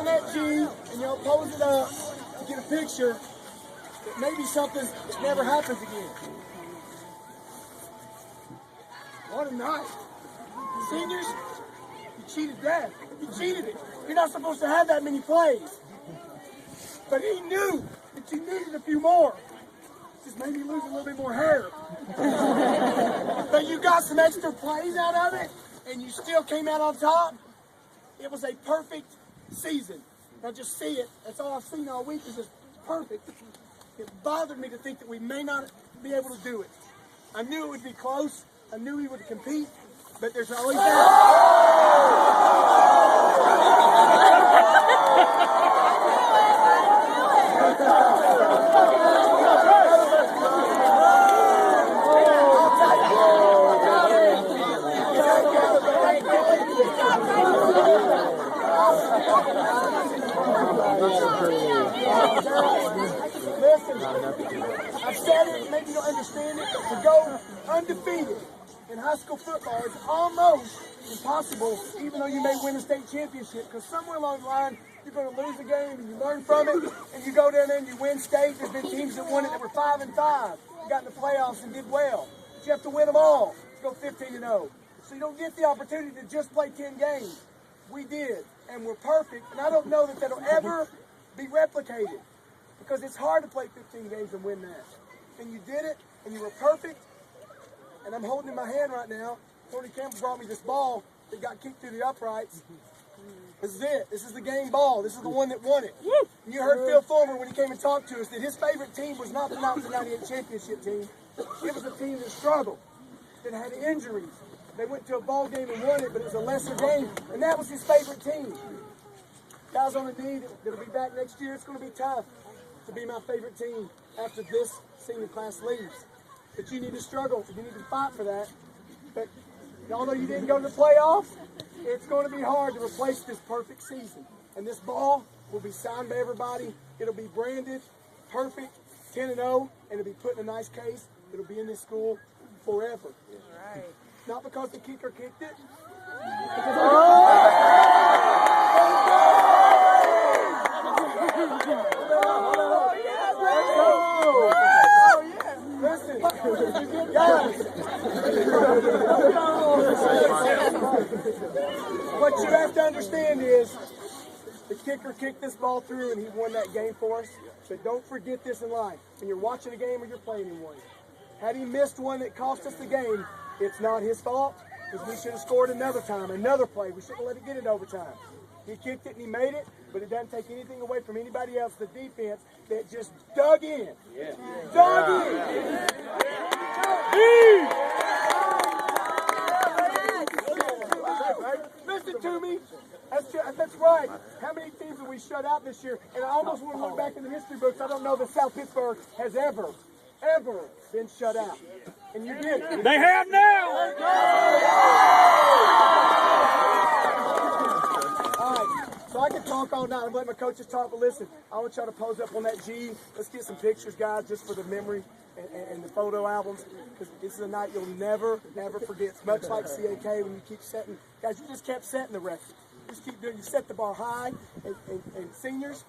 on that G and y'all pose it up to get a picture, it may be something that never happens again. What a night. Seniors, you cheated death. You cheated it. You're not supposed to have that many plays. But he knew that you needed a few more. Just made me lose a little bit more hair. But you got some extra plays out of it, and you still came out on top. It was a perfect season. Now just see it. That's all I've seen all week is just perfect. It bothered me to think that we may not be able to do it. I knew it would be close. I knew we would compete, but there's always Listen, I've said it, maybe you don't understand it, but to go undefeated in high school football is almost impossible, even though you may win a state championship, because somewhere along the line, you're going to lose a game and you learn from it, and you go down there and you win state. There's been teams that won it that were 5-5, got in the playoffs and did well. But you have to win them all to go 15-0. So you don't get the opportunity to just play 10 games. We did, and we're perfect, and I don't know that that'll ever be replicated, because it's hard to play 15 games and win that. And you did it, and you were perfect, and I'm holding in my hand right now. Tony Campbell brought me this ball that got kicked through the uprights. This is it. This is the game ball. This is the one that won it. And you heard Phil Fulmer when he came and talked to us that his favorite team was not the Knoxville 98 championship team. It was a team that struggled, that had injuries. They went to a ball game and won it, but it was a lesser game, and that was his favorite team. Guys on the D that'll be back next year, it's going to be tough to be my favorite team after this senior class leaves. But you need to struggle. You need to fight for that. But although you didn't go to the playoffs, it's going to be hard to replace this perfect season. And this ball will be signed by everybody. It'll be branded perfect, 10-0, and it'll be put in a nice case. It'll be in this school forever. Right. Not because the kicker kicked it. Listen, guys, what you have to understand is the kicker kicked this ball through and he won that game for us. But don't forget this in life. When you're watching a game or you're playing in one, had he missed one that cost us the game, it's not his fault, because we should have scored another time, another play. We shouldn't have let it get it overtime. He kicked it and he made it, but it doesn't take anything away from anybody else, the defense, that just dug in. Yeah. Dug in. Listen to me. That's right. How many teams have we shut out this year? And I almost want to look back in the history books. I don't know that South Pittsburgh has ever been shut out. And you did. They have now. All right. So I can talk all night. I'm letting my coaches talk, but listen, I want y'all to pose up on that G. Let's get some pictures, guys, just for the memory and the photo albums, because this is a night you'll never, ever forget. It's much like CAK when you keep setting. Guys, you just kept setting the record. Just keep doing. You set the bar high, and seniors,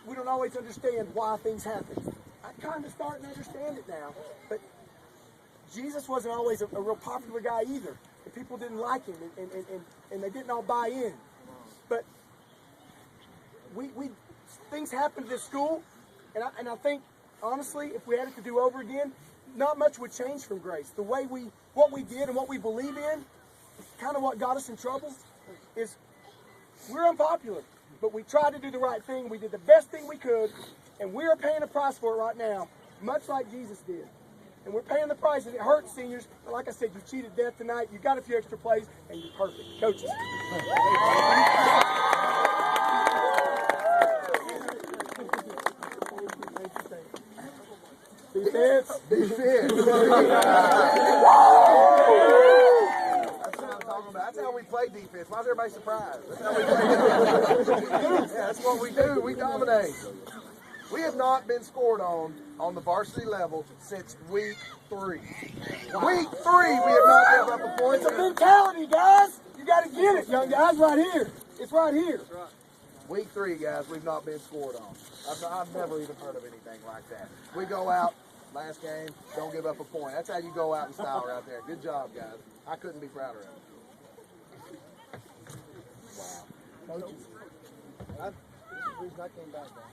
we don't always understand why things happen. I'm kind of starting to understand it now, but Jesus wasn't always a real popular guy either. And people didn't like him, and they didn't all buy in. But things happened at this school, and I think, honestly, if we had it to do over again, not much would change from Grace. The way what we did and what we believe in, kind of what got us in trouble, is we're unpopular, but we tried to do the right thing. We did the best thing we could, and we're paying a price for it right now, much like Jesus did. And we're paying the price, and it hurts, seniors. But like I said, you cheated death tonight. You got a few extra plays, and you're perfect. Coaches. Defense. That's how we play defense. Why is everybody surprised? That's how we play defense. Yeah, that's what we do. We dominate. We have not been scored on the varsity level since week 3. Week 3, we have not given up a point. It's a mentality, guys. You got to get it, young guys, right here. It's right here. Week 3, guys, we've not been scored on. I've never even heard of anything like that. We go out, last game, don't give up a point. That's how you go out in style right there. Good job, guys. I couldn't be prouder of it. Coaches. This is the reason I came back, man.